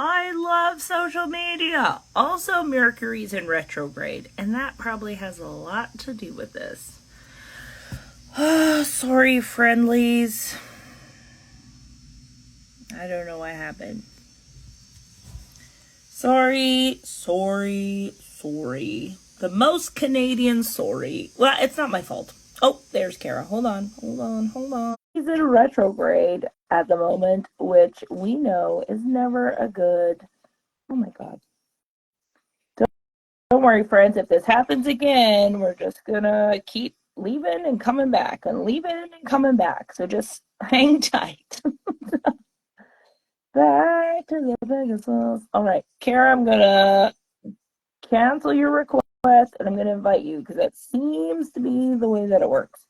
I love social media. Also, Mercury's in retrograde, and that probably has a lot to do with this. Sorry, friendlies. I don't know what happened. Sorry. The most Canadian sorry. Well, it's not my fault. Oh, there's Kara. Hold on. He's in retrograde at the moment, which we know is never a good. Oh my God. Don't worry, friends. If this happens again, we're just gonna keep leaving and coming back and leaving and coming back. So just hang tight. Back to the Pegasus. All right, Kara, I'm gonna cancel your request and I'm gonna invite you because that seems to be the way that it works.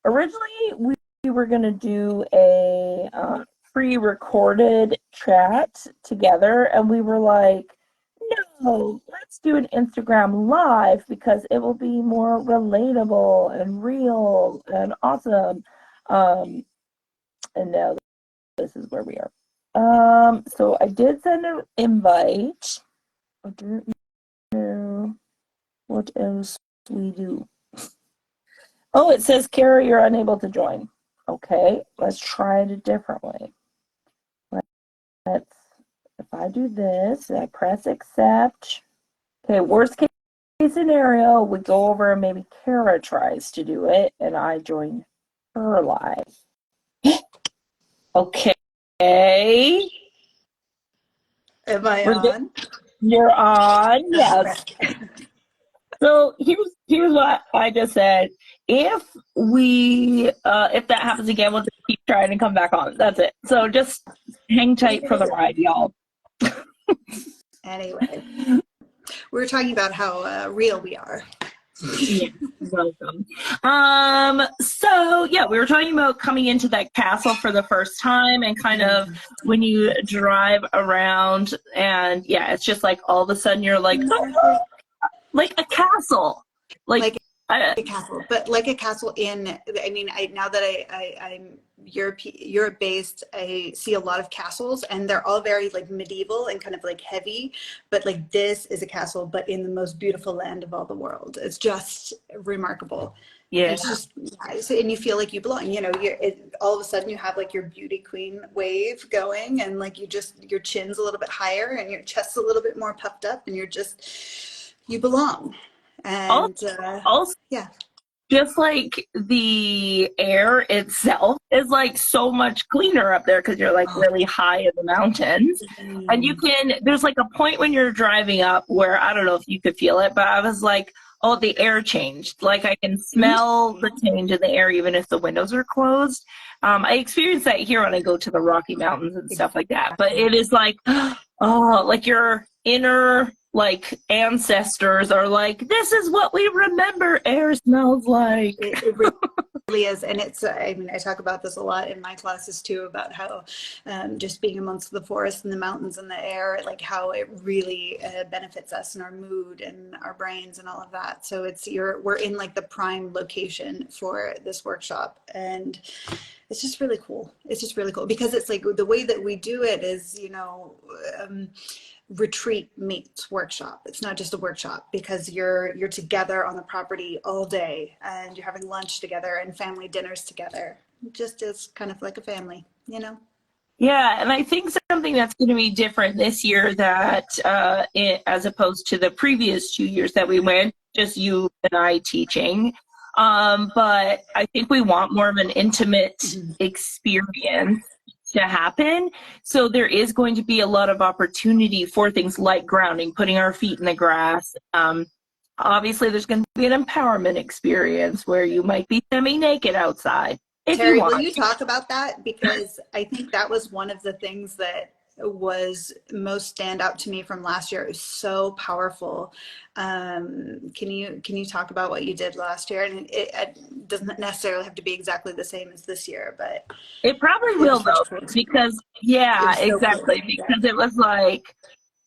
Originally, we were gonna do a pre-recorded chat together, and we were like, no, let's do an Instagram live because it will be more relatable and real and awesome. And now this is where we are. So I did send an invite. I don't know what else we do. Oh, it says, Kara, you're unable to join. Okay, let's try it a different way. If I do this, I press accept. Okay, worst case scenario, we go over and maybe Kara tries to do it and I join her live. Okay. Am I on? You're on, yes. So here's what I just said. If that happens again, we'll just keep trying to come back on. That's it. So just hang tight for the ride, y'all. Anyway, we're talking about how real we are. Yeah, welcome. So yeah, we were talking about coming into that castle for the first time and kind of when you drive around and yeah, it's just like all of a sudden you're like, oh, like a castle. Like a castle, but like a castle in, I mean, now that I'm Europe based, I see a lot of castles and they're all very like medieval and kind of like heavy, but like this is a castle, but in the most beautiful land of all the world. It's just remarkable. Yeah. It's just nice. And you feel like you belong, you know, all of a sudden you have like your beauty queen wave going and like your chin's a little bit higher and your chest's a little bit more puffed up and you belong. And also, yeah, just like the air itself is like so much cleaner up there because you're like really high in the mountains. And there's like a point when you're driving up where I don't know if you could feel it, but I was like, oh, the air changed. Like I can smell the change in the air even if the windows are closed. I experience that here when I go to the Rocky Mountains and stuff like that. But it is like, oh, like your inner like ancestors are like, this is what we remember air smells like. It really is. And it's, I mean, I talk about this a lot in my classes too, about how just being amongst the forest and the mountains and the air, like how it really benefits us and our mood and our brains and all of that. So we're in like the prime location for this workshop. And it's just really cool. It's just really cool because it's like the way that we do it is, you know, retreat meets workshop. It's not just a workshop because you're together on the property all day and you're having lunch together and family dinners together. Just as kind of like a family, you know? Yeah, and I think something that's going to be different this year that as opposed to the previous 2 years that we went, just you and I teaching. But I think we want more of an intimate experience to happen. So there is going to be a lot of opportunity for things like grounding, putting our feet in the grass. Obviously, there's going to be an empowerment experience where you might be semi-naked outside. Terry, will you talk about that? Because I think that was one of the things that was most stand out to me from last year. It was so powerful. Can you talk about what you did last year? And it doesn't necessarily have to be exactly the same as this year, but it probably will though, because yeah, exactly, because it was like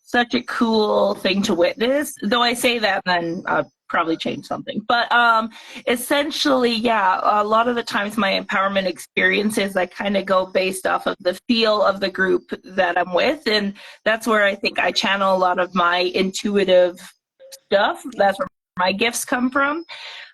such a cool thing to witness. Though I say that, then probably change something. But essentially, yeah, a lot of the times my empowerment experiences, I kind of go based off of the feel of the group that I'm with. And that's where I think I channel a lot of my intuitive stuff. That's where my gifts come from.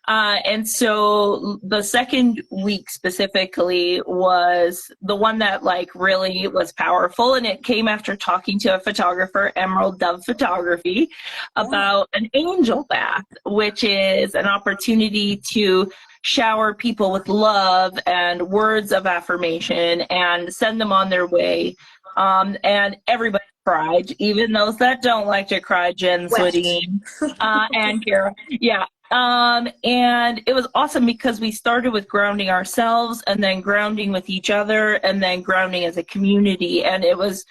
And so the second week specifically was the one that like really was powerful. And it came after talking to a photographer, Emerald Dove Photography, about an angel bath, which is an opportunity to shower people with love and words of affirmation and send them on their way. And everybody cried, even those that don't like to cry, Jen Swedine, and Kara. Yeah. And it was awesome because we started with grounding ourselves and then grounding with each other and then grounding as a community. And it was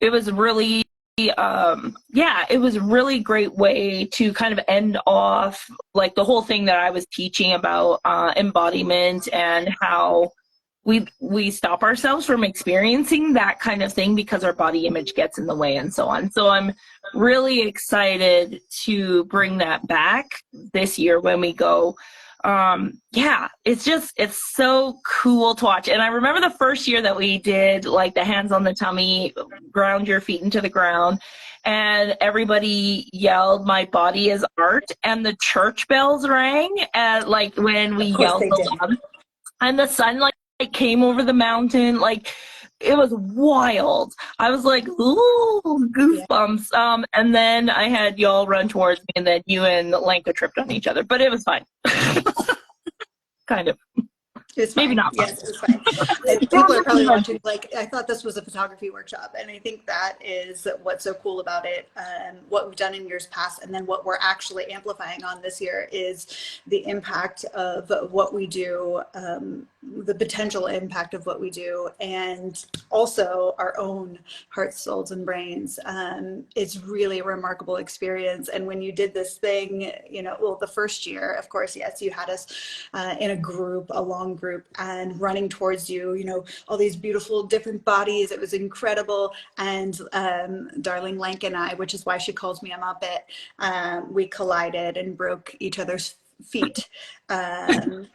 really, yeah, it was a really great way to kind of end off like the whole thing that I was teaching about embodiment and how we stop ourselves from experiencing that kind of thing because our body image gets in the way and so on. So I'm really excited to bring that back this year when we go. Yeah, it's so cool to watch. And I remember the first year that we did like the hands on the tummy, ground your feet into the ground, and everybody yelled, "My body is art," and the church bells rang at like when we yelled the loud, and the sun like came over the mountain. Like it was wild. I was like, ooh, goosebumps. And then I had y'all run towards me, and then you and Lenka tripped on each other, but it was fine. Kind of. It's maybe fine. not fine. Yes, it's fine. People are probably watching like, I thought this was a photography workshop, and I think that is what's so cool about it. What we've done in years past, and then what we're actually amplifying on this year is the impact of what we do, the potential impact of what we do, and also our own hearts, souls, and brains. It's really a remarkable experience. And when you did this thing, you know, well, the first year, of course, yes, you had us in a group, a long group, and running towards you, you know, all these beautiful different bodies. It was incredible. And darling Lank and I, which is why she calls me a Muppet, we collided and broke each other's feet. And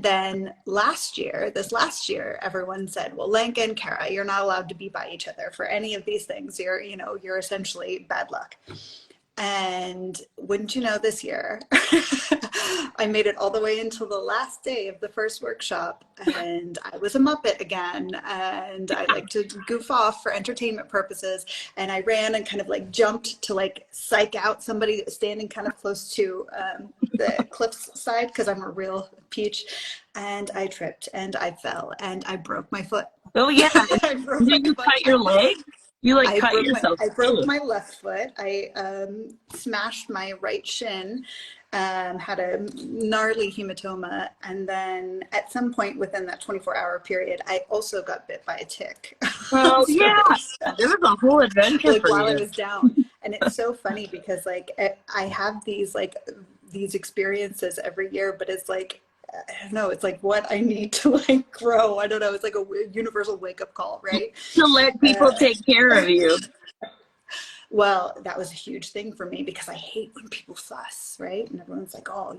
then this last year, everyone said, well, Lank and Kara, you're not allowed to be by each other for any of these things. You're essentially bad luck. And wouldn't you know, this year, I made it all the way until the last day of the first workshop, and I was a Muppet again, and I like to goof off for entertainment purposes, and I ran and kind of like jumped to like psych out somebody that was standing kind of close to the cliff's side, because I'm a real peach, and I tripped and I fell and I broke my foot. Oh yeah. Did you cut your leg? You like cut yourself. I broke my left foot. I smashed my right shin, had a gnarly hematoma, and then at some point within that 24-hour period, I also got bit by a tick. Oh so yeah, there was a whole adventure like for while you. I was down. And it's so funny because like I have these experiences every year, but it's like, I don't know, it's like what I need to like grow. I don't know, it's like a universal wake-up call, right? To let people take care of you. Well, that was a huge thing for me because I hate when people fuss, right? And everyone's like, oh,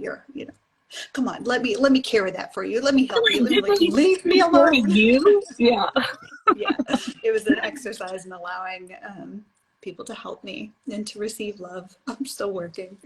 come on, let me carry that for you. Let me help you. Leave me alone. You? Yeah. Yeah, it was an exercise in allowing people to help me and to receive love. I'm still working.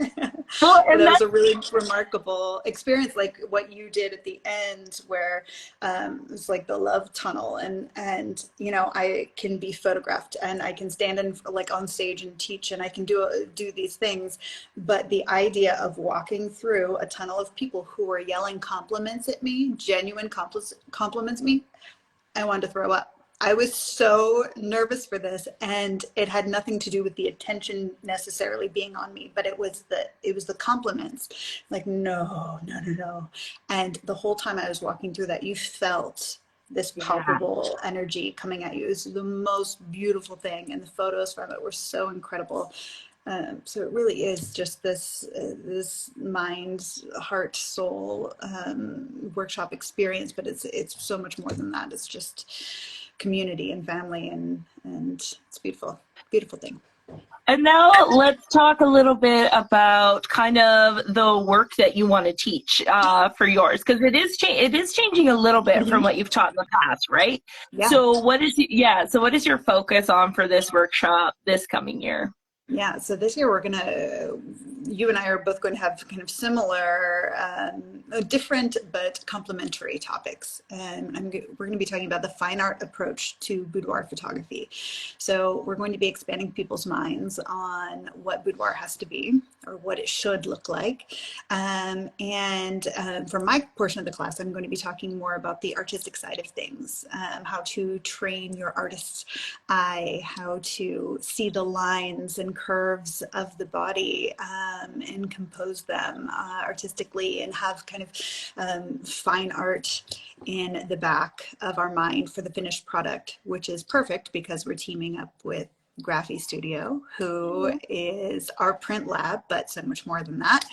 Well, but that was a really remarkable experience, like what you did at the end, where it was like the love tunnel, and you know, I can be photographed and I can stand in like on stage and teach, and I can do these things, but the idea of walking through a tunnel of people who were yelling compliments at me, genuine compliments me, I wanted to throw up. I was so nervous for this, and it had nothing to do with the attention necessarily being on me, but it was the compliments. Like, no. And the whole time I was walking through that, you felt this palpable energy coming at you. It was the most beautiful thing, and the photos from it were so incredible. So it really is just this mind, heart, soul workshop experience, but it's so much more than that. It's just community and family, and it's beautiful thing. And now let's talk a little bit about kind of the work that you want to teach for yours, because it is changing a little bit from Mhm. what you've taught in the past, right? Yeah. So what is your focus on for this workshop this coming year? Yeah, so this year you and I are both going to have kind of similar, different but complementary topics. And we're going to be talking about the fine art approach to boudoir photography. So we're going to be expanding people's minds on what boudoir has to be or what it should look like. For my portion of the class, I'm going to be talking more about the artistic side of things, how to train your artist's eye, how to see the lines and curves of the body and compose them artistically and have kind of fine art in the back of our mind for the finished product, which is perfect because we're teaming up with Graphy Studio, who is our print lab, but so much more than that.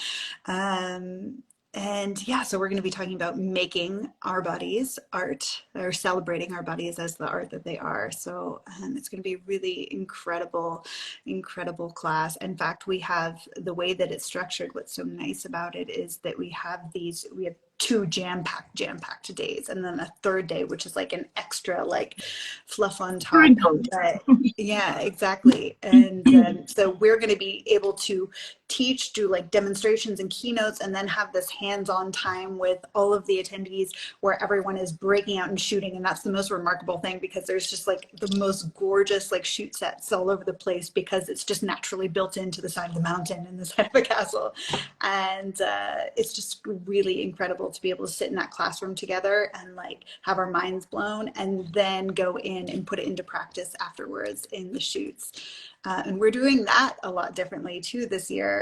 And yeah, so we're going to be talking about making our bodies art, or celebrating our bodies as the art that they are. So it's going to be really incredible, incredible class. In fact, we have the way that it's structured. What's so nice about it is that we have two jam-packed days, and then a third day, which is like an extra like fluff on top. But yeah, exactly. And so we're going to be able to do like demonstrations and keynotes, and then have this hands-on time with all of the attendees where everyone is breaking out and shooting. And that's the most remarkable thing, because there's just like the most gorgeous like shoot sets all over the place, because it's just naturally built into the side of the mountain and the side of a castle. And it's just really incredible to be able to sit in that classroom together and like have our minds blown, and then go in and put it into practice afterwards in the shoots. And we're doing that a lot differently too this year.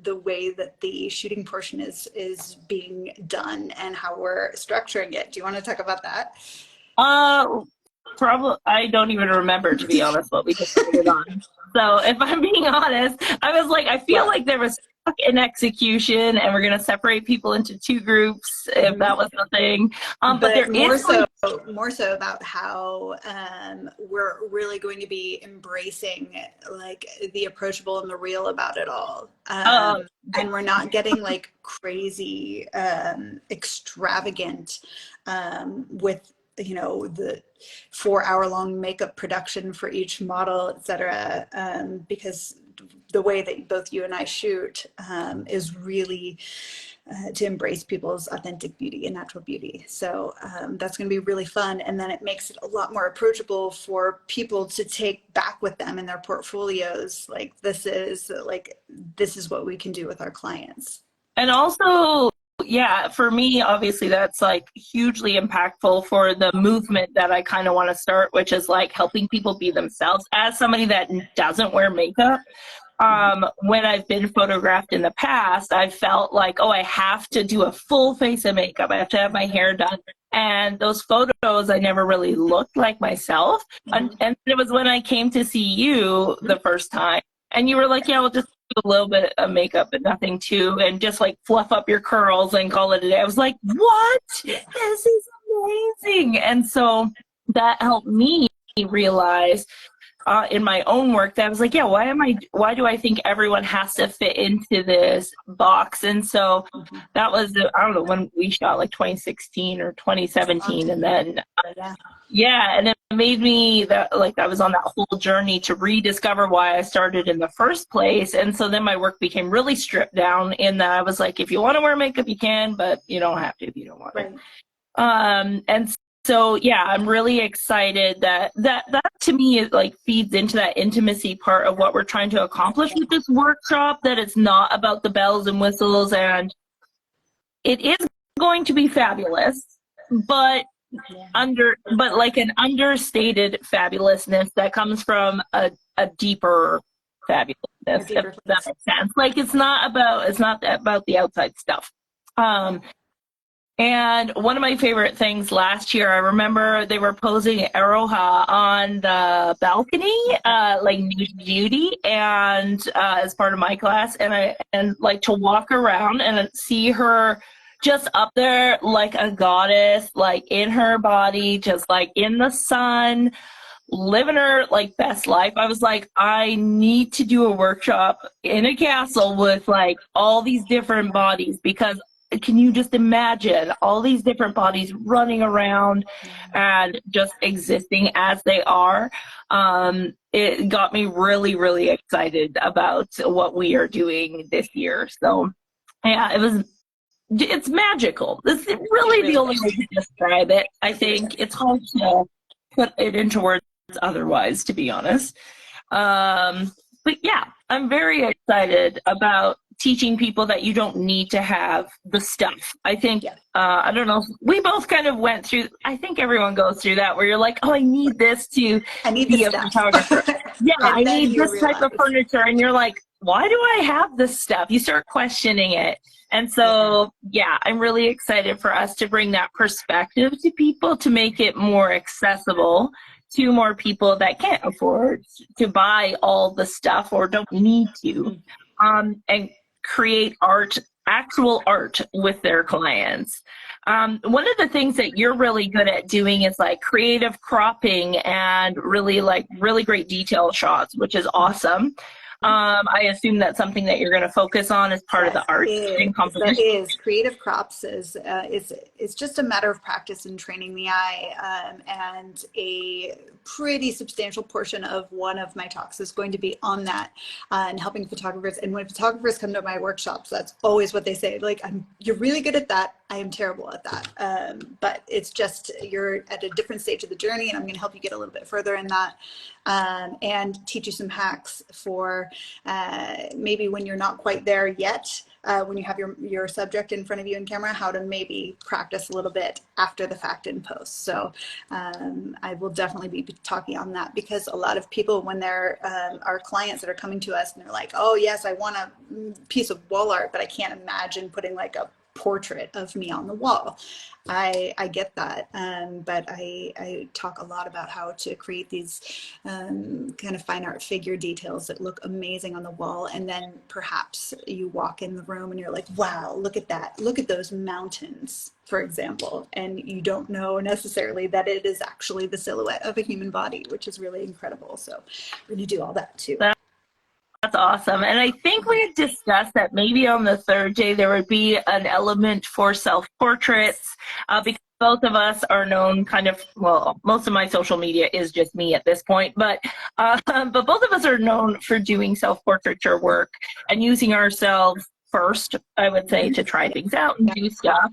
The way that the shooting portion is being done and how we're structuring it. Do you want to talk about that? Probably I don't even remember, to be honest, what we decided on. So if I'm being honest, I was like, I feel Well, like there was stuck in execution, and we're gonna separate people into two groups if that was the thing. But but there is more so about how we're really going to be embracing like the approachable and the real about it all. um, And we're not getting like crazy extravagant with the 4 hour long makeup production for each model, etc. Because the way that both you and I shoot is really to embrace people's authentic beauty and natural beauty. So that's going to be really fun. And then it makes it a lot more approachable for people to take back with them in their portfolios. Like this is what we can do with our clients. and also, yeah, for me, obviously, that's like hugely impactful for the movement that I kind of want to start, which is like helping people be themselves. As somebody that doesn't wear makeup, when I've been photographed in the past, I felt like, oh, I have to do a full face of makeup. I have to have my hair done. And those photos, I never really looked like myself. And it was when I came to see you the first time, and you were like, yeah, we'll just do a little bit of makeup and nothing too, and just like fluff up your curls and call it a day. I was like, what? This is amazing. And so that helped me realize in my own work that I was like, yeah, why do I think everyone has to fit into this box? And so that was, I don't know, when we shot, like 2016 or 2017. And then, yeah, and it made me that I was on that whole journey to rediscover why I started in the first place. And so then my work became really stripped down in that I was like, if you want to wear makeup, you can, but you don't have to if you don't want to. And so yeah, I'm really excited that to me it like feeds into that intimacy part of what we're trying to accomplish with this workshop, that it's not about the bells and whistles, and it is going to be fabulous, but like an understated fabulousness that comes from a deeper fabulousness, if that makes sense. Like it's not about the outside stuff. And one of my favorite things last year, I remember they were posing Aroha on the balcony, like Nude Beauty, and as part of my class, and like to walk around and see her just up there like a goddess, like in her body, just like in the sun, living her like best life. I was like, I need to do a workshop in a castle with like all these different bodies, because can you just imagine all these different bodies running around and just existing as they are? It got me really, really excited about what we are doing this year. So yeah, it's magical. This is really the only way to describe it. I think it's hard to put it into words otherwise, to be honest. But yeah, I'm very excited about teaching people that you don't need to have the stuff. I think, I don't know, we both kind of went through, I think everyone goes through that, where you're like, oh, I need this to be a photographer. Yeah, I need this type of furniture. And you're like, why do I have this stuff? You start questioning it. And so, yeah, I'm really excited for us to bring that perspective to people, to make it more accessible to more people that can't afford to buy all the stuff or don't need to, and create art, actual art with their clients. One of the things that you're really good at doing is like creative cropping and really great detail shots, which is awesome. I assume that's something that you're going to focus on as part of the art and composition. That is. Creative crops is it's just a matter of practice and training the eye, and a pretty substantial portion of one of my talks is going to be on that, and helping photographers. And when photographers come to my workshops, that's always what they say. Like, you're really good at that. I am terrible at that. But it's just, you're at a different stage of the journey, and I'm going to help you get a little bit further in that. And teach you some hacks for maybe when you're not quite there yet, when you have your subject in front of you in camera, how to maybe practice a little bit after the fact in post. So I will definitely be talking on that, because a lot of people, when they're our clients that are coming to us and they're like, oh yes, I want a piece of wall art, but I can't imagine putting like a portrait of me on the wall. I get that, but I talk a lot about how to create these kind of fine art figure details that look amazing on the wall, and then perhaps you walk in the room and you're like, wow, look at that, look at those mountains, for example, and you don't know necessarily that it is actually the silhouette of a human body, which is really incredible. So we're going to do all that too. That's awesome. And I think we had discussed that maybe on the third day there would be an element for self-portraits, because both of us are known kind of, well, most of my social media is just me at this point, but both of us are known for doing self-portraiture work and using ourselves first, I would say, to try things out and do stuff.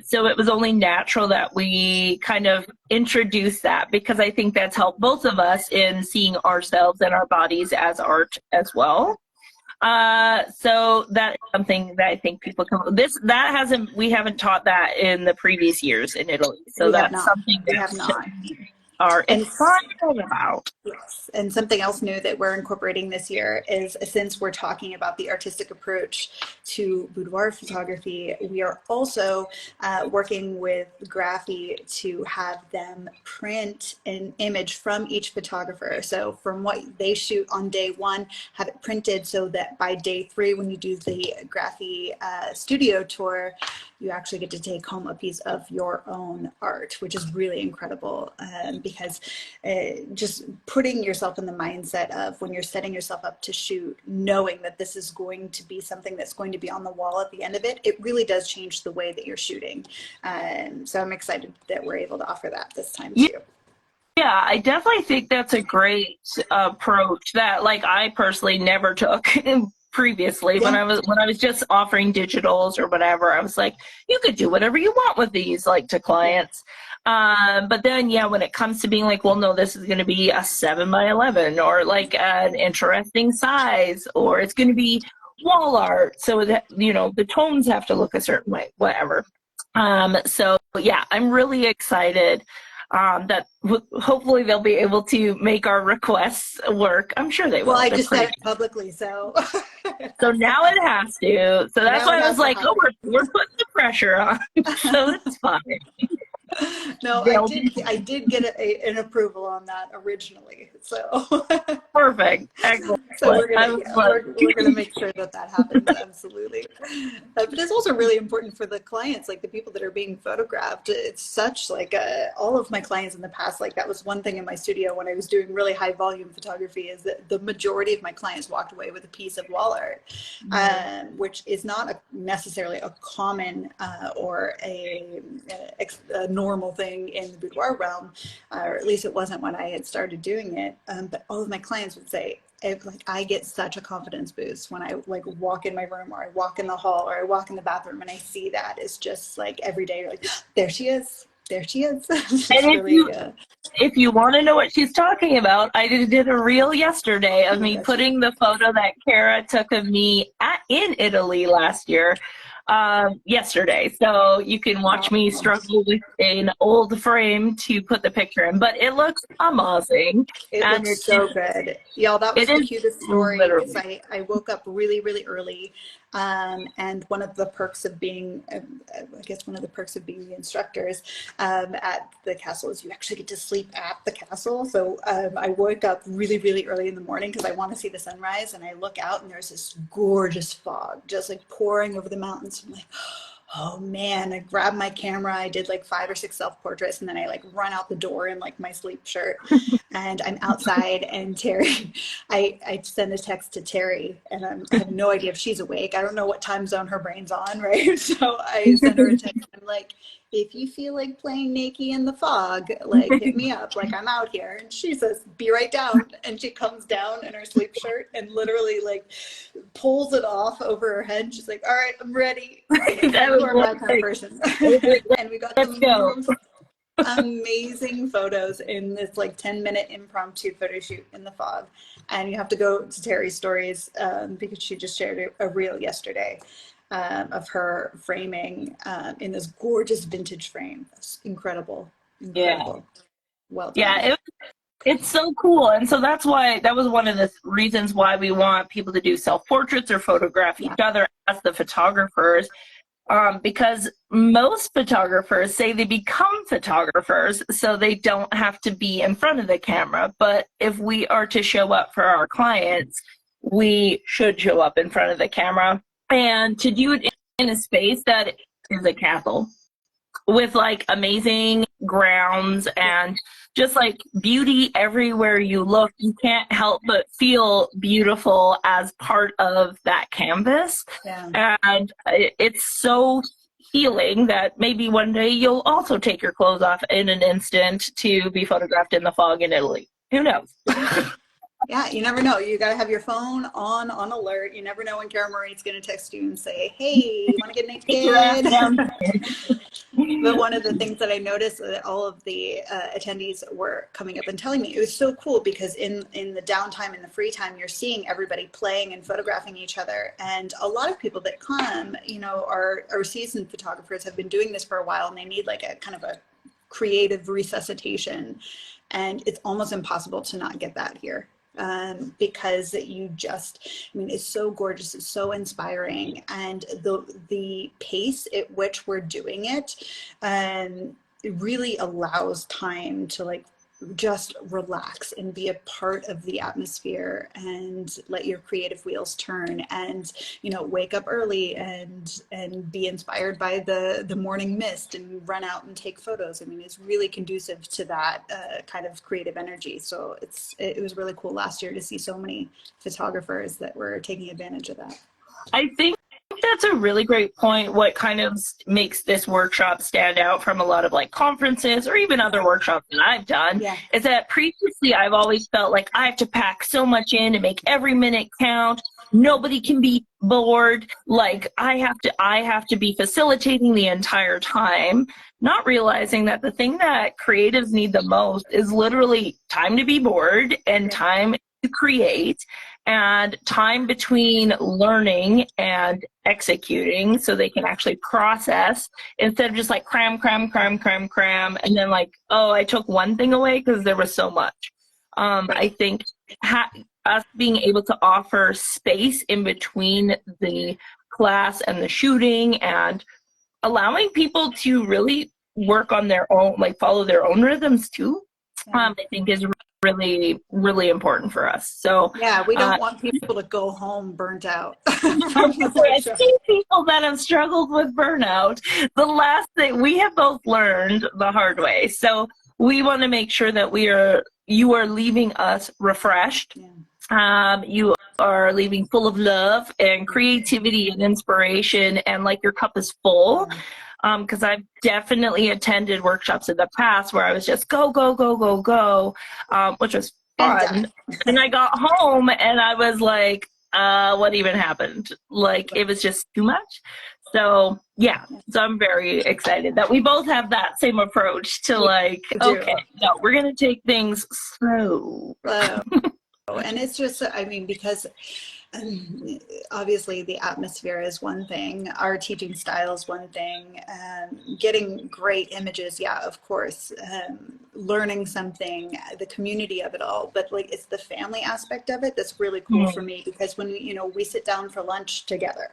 So it was only natural that we kind of introduced that, because I think that's helped both of us in seeing ourselves and our bodies as art as well. So that is something that I think people come, we haven't taught that in the previous years in Italy. So that's something we have not. Are excited about. Yes, and something else new that we're incorporating this year is, since we're talking about the artistic approach to boudoir photography, we are also working with Graphy to have them print an image from each photographer. So from what they shoot on day one, have it printed so that by day 3, when you do the Graphy studio tour, you actually get to take home a piece of your own art, which is really incredible, because just putting yourself in the mindset of, when you're setting yourself up to shoot, knowing that this is going to be something that's going to be on the wall at the end of it, it really does change the way that you're shooting. So I'm excited that we're able to offer that this time too. Yeah, I definitely think that's a great approach that, like, I personally never took previously. When I was just offering digitals or whatever, I was like, you could do whatever you want with these, like, to clients. But then, yeah, when it comes to being like, well, no, this is going to be a 7x11, or like an interesting size, or it's going to be wall art, so that, you know, the tones have to look a certain way, whatever. So yeah, I'm really excited that hopefully they'll be able to make our requests work. I'm sure they will. Well, I just said it publicly, so. So now it has to. So that's why I was like, oh, we're putting the pressure on. So that's fine. No, I They'll did. be I did get an approval on that originally. So, perfect. Excellent. so we're I gonna, was yeah, like, we're gonna make sure that that happens. Absolutely. But it's also really important for the clients, like the people that are being photographed. It's such like all of my clients in the past, like that was one thing in my studio when I was doing really high volume photography, is that the majority of my clients walked away with a piece of wall art, which is not necessarily a common or a normal thing in the boudoir realm, or at least it wasn't when I had started doing it. But all of my clients would say, like, I get such a confidence boost when I like walk in my room, or I walk in the hall, or I walk in the bathroom, and I see that. It's just like every day, you're like, there she is, there she is. It's and just really, if you want to know what she's talking about, I did a reel yesterday oh of my me gosh. putting the photo that Kara took of me in Italy last year yesterday. So you can watch me Oh, struggle with an old frame to put the picture in, but it looks amazing. it And looks so good. Y'all, that it was the is cutest story because literally, I woke up really, really early. And one of the perks of being, I guess one of the perks of being the instructors at the castle is you actually get to sleep at the castle. So I woke up really, really early in the morning because I want to see the sunrise. And I look out and there's this gorgeous fog just like pouring over the mountains. I'm like, oh man, I grabbed my camera. I did like 5 or 6 self-portraits, and then I like run out the door in like my sleep shirt, and I'm outside, and Terry, I send a text to Terry, and I have no idea if she's awake. I don't know what time zone her brain's on, right? So I send her a text. I'm like, if you feel like playing naked in the fog, like hit me up, like I'm out here. And she says, be right down. And she comes down in her sleep shirt and literally like pulls it off over her head. She's like, all right, I'm ready. Like, that you was are my kind of like, person. like, And we got the let's go. most amazing photos in this like 10-minute impromptu photo shoot in the fog. And you have to go to Terry's stories because she just shared a reel yesterday of her framing in this gorgeous vintage frame. It's incredible, Yeah. incredible. Well done. Yeah, it's so cool. And so that's why that was one of the reasons why we want people to do self-portraits or photograph Yeah. each other as the photographers. Because most photographers say they become photographers so they don't have to be in front of the camera. But if we are to show up for our clients, we should show up in front of the camera. And to do it in a space that is a castle with like amazing grounds and just like beauty everywhere you look, you can't help but feel beautiful as part of that canvas. Yeah. And it's so healing that maybe one day you'll also take your clothes off in an instant to be photographed in the fog in Italy. Who knows? Yeah, you never know. You got to have your phone on alert. You never know when Kara Marie's going to text you and say, hey, you want to get Take your ass naked? down. But one of the things that I noticed that all of the attendees were coming up and telling me, it was so cool because in the downtime, in the free time, you're seeing everybody playing and photographing each other. And a lot of people that come, you know, are seasoned photographers, have been doing this for a while, and they need like a kind of a creative resuscitation. And it's almost impossible to not get that here. Because you just, I mean, it's so gorgeous, it's so inspiring, and the pace at which we're doing it, it really allows time to like just relax and be a part of the atmosphere and let your creative wheels turn, and you know, wake up early and be inspired by the morning mist and run out and take photos. I mean, it's really conducive to that kind of creative energy. So it was really cool last year to see so many photographers that were taking advantage of that. I think that's a really great point. What kind of makes this workshop stand out from a lot of like conferences or even other workshops that I've done Yeah. is that previously I've always felt like I have to pack so much in to make every minute count. Nobody can be bored. Like I have to be facilitating the entire time, not realizing that the thing that creatives need the most is literally time to be bored and time to create and time between learning and executing so they can actually process instead of just like cram, cram, cram, cram, cram, and then like, oh, I took one thing away because there was so much. I think us being able to offer space in between the class and the shooting and allowing people to really work on their own, like follow their own rhythms too, Yeah. I think is really, really important for us. So, Yeah, we don't want people to go home burnt out from the I workshop. see people that have struggled with burnout. The last thing we have both learned the hard way. So we want to make sure that you are leaving us refreshed. Yeah. You are leaving full of love and creativity and inspiration, and like your cup is full. Because I've definitely attended workshops in the past where I was just go, go, go, go, go, which was fun. And I got home and I was like, what even happened? Like, it was just too much. So, yeah. So I'm very excited that we both have that same approach to like, okay, no, we're going to take things slow. And it's just, I mean, because obviously the atmosphere is one thing, our teaching style is one thing, getting great images, yeah, of course, learning something, the community of it all, but like it's the family aspect of it that's really cool for me, because when we sit down for lunch together,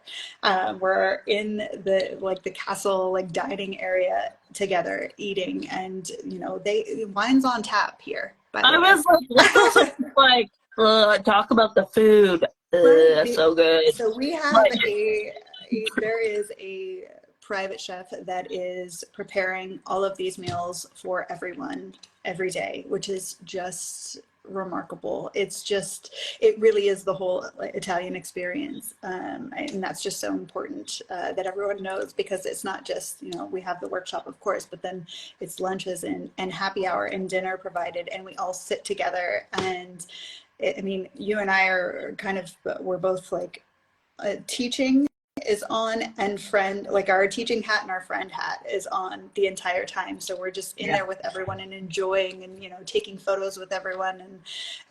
we're in the castle dining area together eating, and wine's on tap here, by the way. Was like, let's also talk about the food. So good. So we have there is a private chef that is preparing all of these meals for everyone every day, which is just remarkable. It really is the whole Italian experience, and that's just so important that everyone knows, because it's not just we have the workshop, of course, but then it's lunches and happy hour and dinner provided, and we all sit together. And I mean, you and I we're both teaching is on, and friend, our teaching hat and our friend hat is on the entire time. So we're just in there with everyone and enjoying, and taking photos with everyone,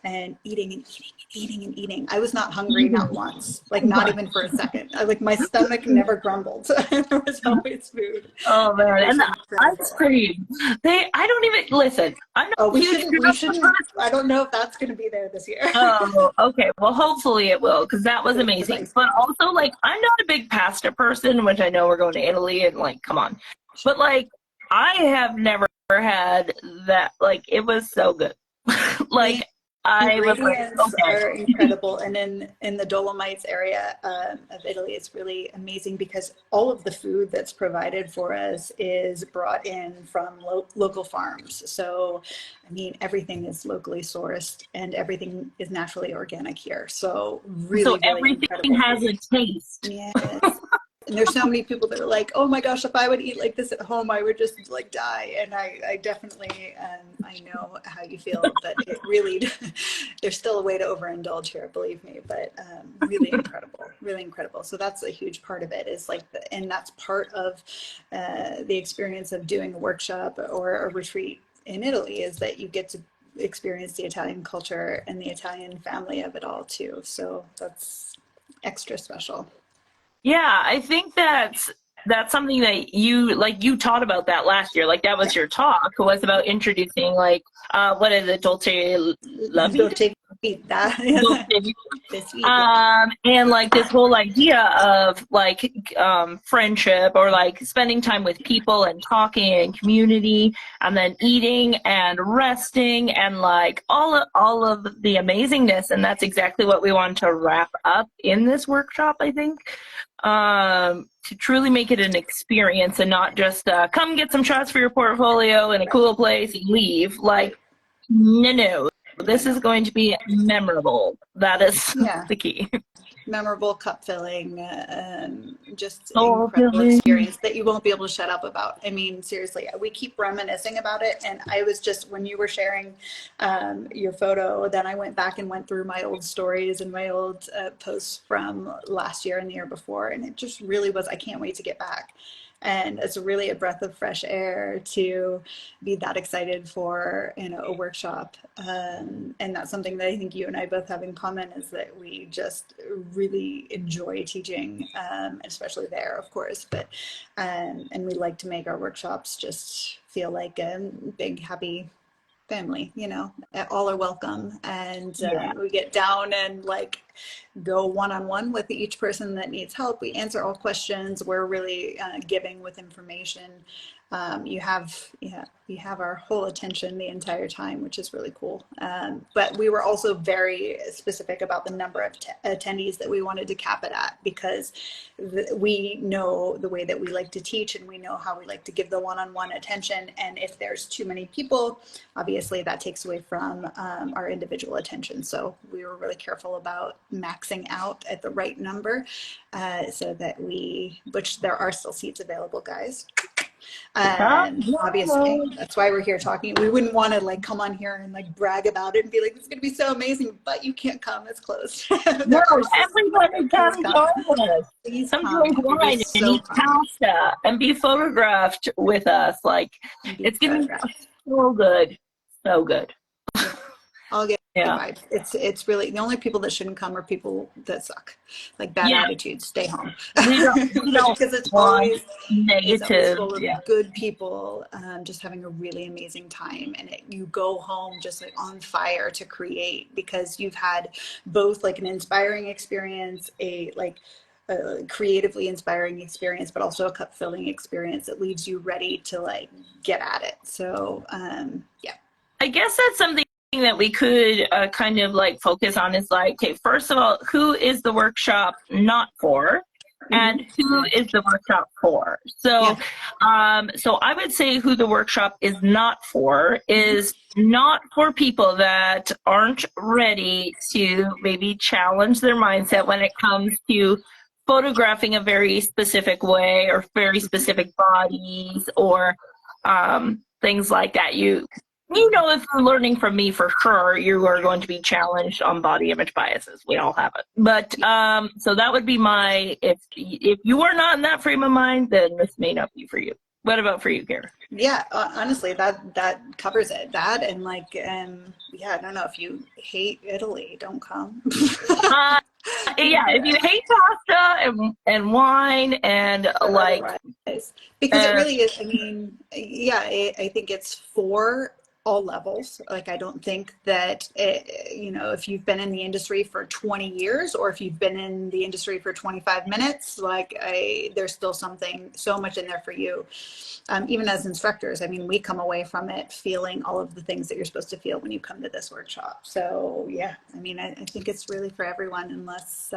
and eating and eating and eating and eating. I was not hungry, not once, not even for a second. My stomach never grumbled. There was always food. Oh man, and the ice cream. I don't even listen. I'm not we shouldn't. I don't know if that's going to be there this year. Oh, okay. Well, hopefully it will, because that was amazing. But also, I'm not a big pasta person, which I know we're going to Italy, and come on. But I have never had that. It was so good. I was are incredible, and in the Dolomites area of Italy, it's really amazing, because all of the food that's provided for us is brought in from local farms. So, I mean, everything is locally sourced, and everything is naturally organic here. So, really everything incredible. has a taste. Yes. And there's so many people that are like, oh my gosh, if I would eat like this at home, I would just die. And I definitely, I know how you feel, but it really, there's still a way to overindulge here, believe me, but really incredible, really incredible. So that's a huge part of it, is and that's part of the experience of doing a workshop or a retreat in Italy, is that you get to experience the Italian culture and the Italian family of it all too. So that's extra special. Yeah, I think that's something that you taught about that last year. That was your talk, was about introducing what is it, dolce la vita? And this whole idea of friendship, or spending time with people and talking and community, and then eating and resting, and all of the amazingness. And that's exactly what we want to wrap up in this workshop, I think. To truly make it an experience, and not just come get some shots for your portfolio in a cool place and leave. No, this is going to be memorable. That is the key. Memorable, cup filling, just incredible experience that you won't be able to shut up about. I mean, seriously, we keep reminiscing about it. And I was just, when you were sharing your photo, then I went back and went through my old stories and my old posts from last year and the year before. And it just really was, I can't wait to get back. And it's really a breath of fresh air to be that excited for a workshop, and that's something that I think you and I both have in common, is that we just really enjoy teaching, especially there, of course, but and we like to make our workshops just feel like a big happy family. All are welcome, and we get down and go one-on-one with each person that needs help. We answer all questions. We're really giving with information, you have, you have our whole attention the entire time, which is really cool. But we were also very specific about the number of attendees that we wanted to cap it at, because we know the way that we like to teach, and we know how we like to give the one-on-one attention. And if there's too many people, obviously that takes away from our individual attention. So we were really careful about maxing out at the right number, so that which there are still seats available, guys. Obviously, that's why we're here talking. We wouldn't want to like come on here and like brag about it and be like, "This is going to be so amazing," but you can't come. It's closed. No, everybody come join us. Come drink wine and eat pasta and be photographed with us. Like, it's going to be so good, so good. I'll get vibes. It's really, the only people that shouldn't come are people that suck, like bad attitudes. Stay home. We don't because it's always negative. Full of good people, just having a really amazing time, and you go home just like on fire to create, because you've had both like an inspiring experience, a creatively inspiring experience, but also a cup filling experience that leaves you ready to like get at it. So I guess that's something that we could kind of like focus on is like, okay, first of all, who is the workshop not for, and who is the workshop for? So so I would say who the workshop is not for is not for people that aren't ready to maybe challenge their mindset when it comes to photographing a very specific way, or very specific bodies, or things like that. You know, if you're learning from me, for sure, you are going to be challenged on body image biases. We all have it. But so that would be my, if you are not in that frame of mind, then this may not be for you. What about for you, Kara? Yeah, honestly, that covers it. That, and like, I don't know, if you hate Italy, don't come. If you hate pasta and wine and because it really is. I mean, I think it's for all levels. Like, I don't think that if you've been in the industry for 20 years, or if you've been in the industry for 25 minutes, like there's still something so much in there for you. Even as instructors, I mean, we come away from it feeling all of the things that you're supposed to feel when you come to this workshop. So I mean, I think it's really for everyone, unless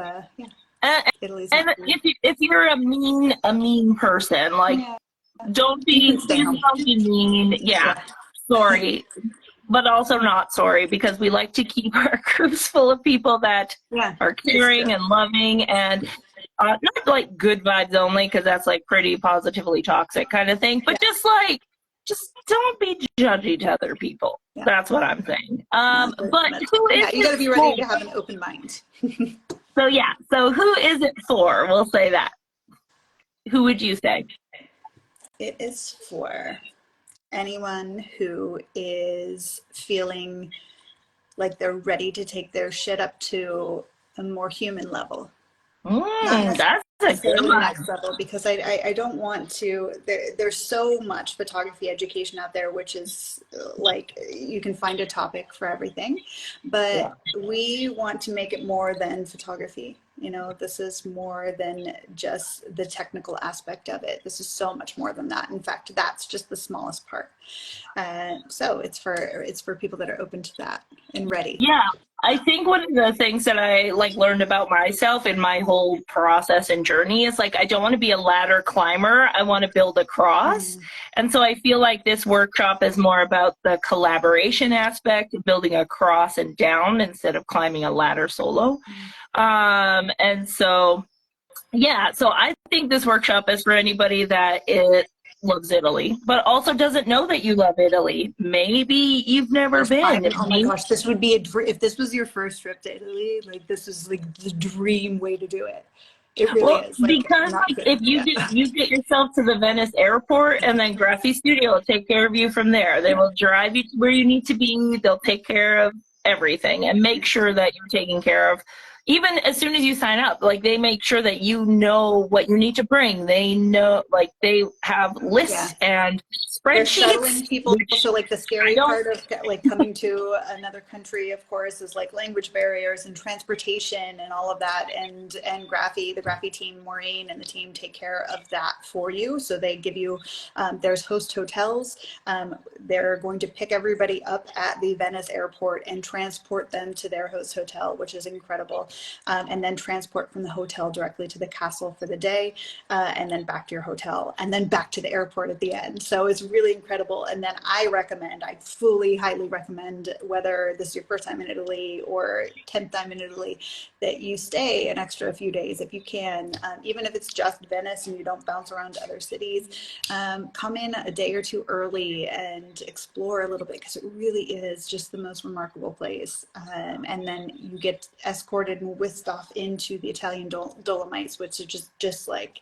Italy's. And if you're a mean person, like, don't be mean. Sorry, but also not sorry, because we like to keep our groups full of people that are caring and loving, and not like good vibes only, because that's like pretty positively toxic kind of thing, but just don't be judgy to other people. That's what I'm saying. But who is you got to be ready to have an open mind. So who is it for? We'll say that. Who would you say? It is for anyone who is feeling like they're ready to take their shit up to a more human level. That's a good one. Next level, because I don't want to. There's so much photography education out there, which is like, you can find a topic for everything, but we want to make it more than photography. This is more than just the technical aspect of it. This is so much more than that. In fact, that's just the smallest part. So it's for people that are open to that and ready. Yeah. I think one of the things that I learned about myself in my whole process and journey is I don't want to be a ladder climber. I want to build a cross. And so I feel like this workshop is more about the collaboration aspect of building a cross and down, instead of climbing a ladder solo. And so I think this workshop is for anybody that loves Italy, but also doesn't know that you love Italy. Maybe you've never been. Oh my gosh, this would be if this was your first trip to Italy, this is like the dream way to do it. It really is. Because if you get yourself to the Venice airport, and then Graphy Studio will take care of you from there. They will drive you to where you need to be. They'll take care of everything and make sure that you're taken care of, even as soon as you sign up, like they make sure that you know what you need to bring. They know, like they have lists and They're spreadsheets. shuttling people. So like the scary part of like coming to another country, of course, is like language barriers and transportation and all of that. And Graphy, the Graphy team, Maureen and the team take care of that for you. So they give you, there's host hotels. They're going to pick everybody up at the Venice airport and transport them to their host hotel, which is incredible. And then transport from the hotel directly to the castle for the day, and then back to your hotel, and then back to the airport at the end. So it's really incredible. And then I fully, highly recommend, whether this is your first time in Italy or 10th time in Italy, that you stay an extra few days if you can, even if it's just Venice and you don't bounce around to other cities. Come in a day or two early and explore a little bit, because it really is just the most remarkable place. And then you get escorted and whisked off into the Italian Dolomites, which is just like,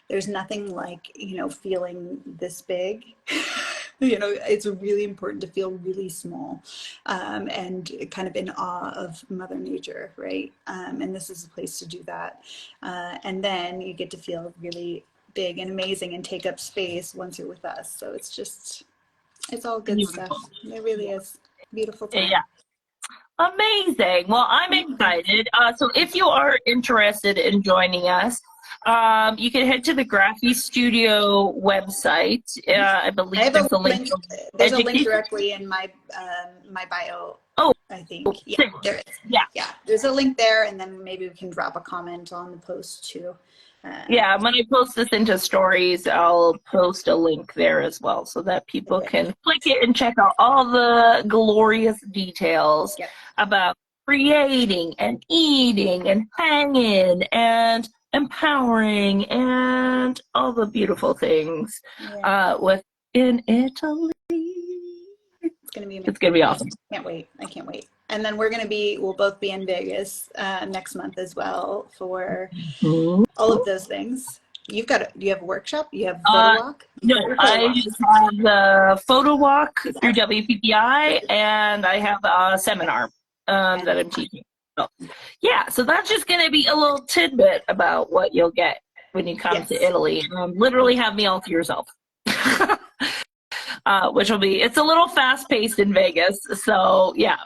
there's nothing like, you know, feeling this big. You know, it's really important to feel really small, and kind of in awe of Mother Nature, right? And this is a place to do that. And then you get to feel really big and amazing and take up space once you're with us. So it's all good stuff. It really is beautiful time. Yeah. Amazing. Well, I'm excited. So if you are interested in joining us, you can head to the Graphy Studio website. I believe there's a link. There's a link directly in my my bio. Oh, I think. Yeah, there is. Yeah, there's a link there, and then maybe we can drop a comment on the post too. Yeah, when I post this into stories, I'll post a link there as well, so that people can click it and check out all the glorious details about creating and eating and hanging and empowering and all the beautiful things within Italy. It's gonna be awesome. Can't wait. I can't wait. And then we'll both be in Vegas next month as well for all of those things. Do you have a workshop? You have photo walk? No, I just have the photo walk through WPPI, and I have a seminar that I'm teaching. So, yeah, so that's just going to be a little tidbit about what you'll get when you come to Italy. Literally have me all to yourself. Which will be, it's a little fast-paced in Vegas, so yeah.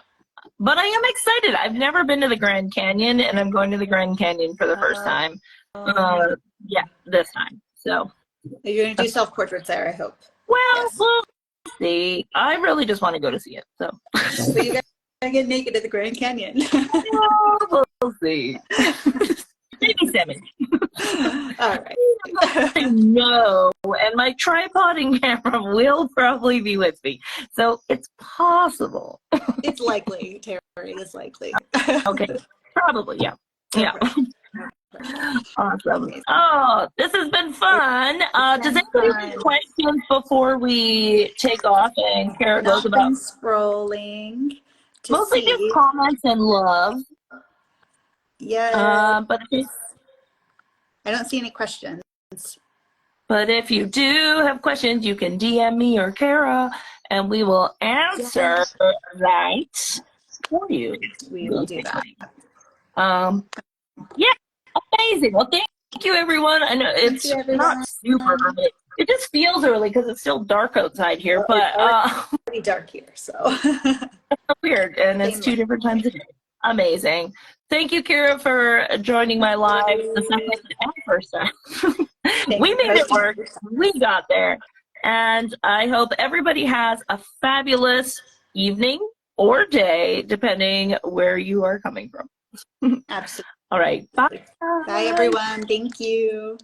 But I am excited. I've never been to the Grand Canyon, and I'm going to the Grand Canyon for the first time. This time. So you're going to do self-portraits there, I hope. Well, we'll see. I really just want to go to see it. So you got to get naked at the Grand Canyon. We'll see. Maybe 7. All right. No, and my tripod and camera will probably be with me, so it's possible. It's likely, Terry. It's likely. Okay, probably, yeah. Awesome. Oh, this has been fun. Does anybody have any questions before we take off and Kara goes about scrolling? Mostly just comments and love. Yeah. But I don't see any questions. But if you do have questions, you can DM me or Kara, and we will answer that for you. We will do that. Yeah, amazing. Well, thank you, everyone. I know it's not super early. It just feels early because it's still dark outside here, but it's pretty dark here, so weird. And it's 2 different times a day. Amazing. Thank you, Kara, for joining my live the second and first time. We made it work. We got there. And I hope everybody has a fabulous evening or day, depending where you are coming from. Absolutely. All right. Bye. Bye, everyone. Thank you.